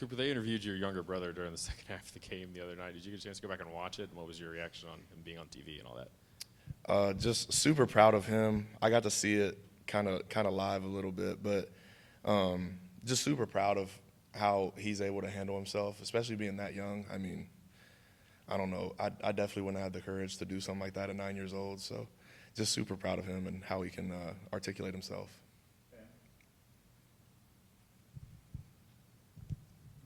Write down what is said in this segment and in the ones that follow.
Cooper, they interviewed your younger brother during the second half of the game the other night. Did you get a chance to go back and watch it? And what was your reaction on him being on TV and all that? Just super proud of him. I got to see it kind of live a little bit, but just super proud of how he's able to handle himself, especially being that young. I mean, I don't know. I definitely wouldn't have the courage to do something like that at 9 years old. So just super proud of him and how he can articulate himself.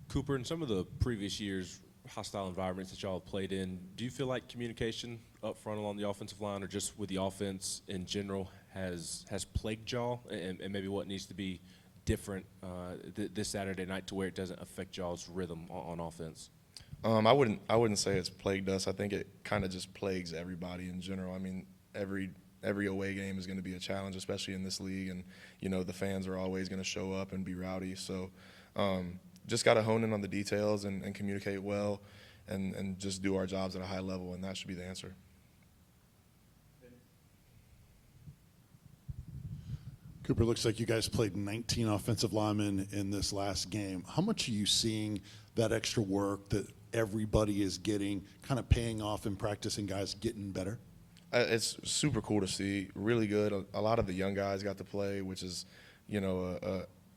Cooper, in some of the previous years, hostile environments that y'all have played in, do you feel like communication up front along the offensive line or just with the offense in general has plagued y'all, and maybe what needs to be different this Saturday night to where it doesn't affect y'all's rhythm on offense? I wouldn't say it's plagued us. I think it kind of just plagues everybody in general. I mean, every away game is going to be a challenge, especially in this league, and the fans are always going to show up and be rowdy. So just got to hone in on the details and communicate well, and just do our jobs at a high level, and that should be the answer. Cooper, looks like you guys played 19 offensive linemen in this last game. How much are you seeing that extra work that everybody is getting kind of paying off in practice and guys getting better? It's super cool to see. Really good. A lot of the young guys got to play, which is,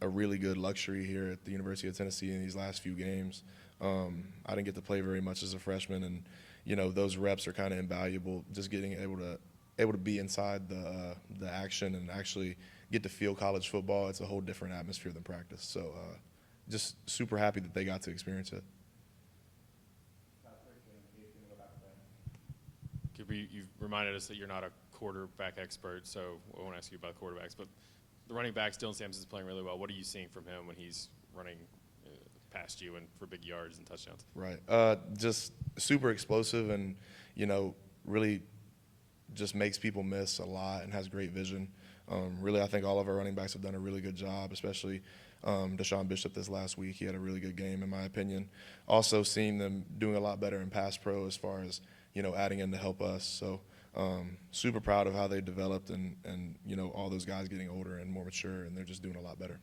a really good luxury here at the University of Tennessee in these last few games. I didn't get to play very much as a freshman, and those reps are kind of invaluable. Just getting able to be inside the action and actually get to feel college football. It's a whole different atmosphere than practice. So just super happy that they got to experience it. Cooper, you've reminded us that you're not a quarterback expert, so I won't ask you about quarterbacks, but the running back, Dylan Sampson's playing really well. What are you seeing from him when he's running past you and for big yards and touchdowns? Right. Just super explosive and, really just makes people miss a lot and has great vision. Really, I think all of our running backs have done a really good job, especially Deshaun Bishop this last week. He had a really good game, in my opinion. Also seeing them doing a lot better in pass pro as far as, adding in to help us. So super proud of how they developed and all those guys getting older and more mature, and they're just doing a lot better.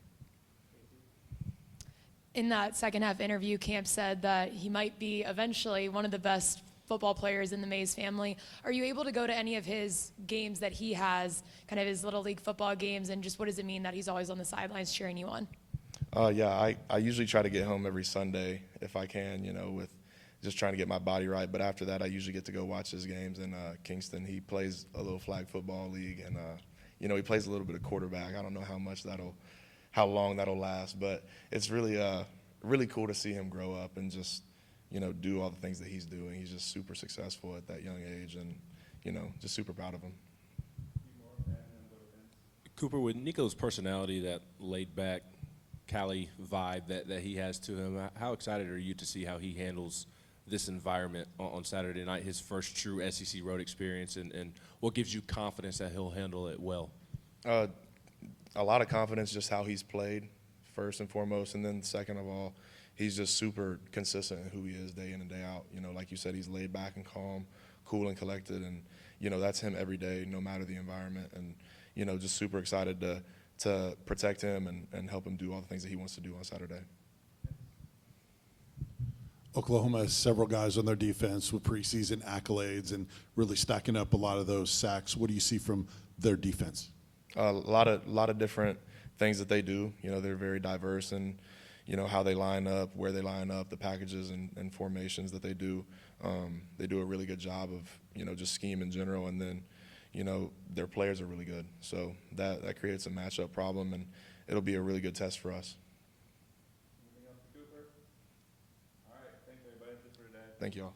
In that second half interview, Camp said that he might be eventually one of the best football players in the Mays family. Are you able to go to any of his games that he has, kind of his little league football games, and just what does it mean that he's always on the sidelines cheering you on? Yeah, I usually try to get home every Sunday if I can, with just trying to get my body right. But after that, I usually get to go watch his games in Kingston. He plays a little flag football league, and he plays a little bit of quarterback. I don't know how long that'll last, but it's really cool to see him grow up and just do all the things that he's doing. He's just super successful at that young age, and just super proud of him. Cooper, with Nico's personality, that laid-back Cali vibe that he has to him, how excited are you to see how he handles this environment on Saturday night, his first true SEC road experience, and what gives you confidence that he'll handle it well? A lot of confidence, just how he's played, first and foremost, and then second of all, he's just super consistent in who he is day in and day out. Like you said, he's laid back and calm, cool and collected, and that's him every day, no matter the environment, and just super excited to protect him and help him do all the things that he wants to do on Saturday. Oklahoma has several guys on their defense with preseason accolades and really stacking up a lot of those sacks. What do you see from their defense? A lot of different things that they do. They're very diverse in how they line up, where they line up, the packages and formations that they do. They do a really good job of just scheme in general, and then their players are really good. So that creates a matchup problem, and it'll be a really good test for us. Anything else for Cooper? All right, thanks everybody. That's it for today. Thank you all.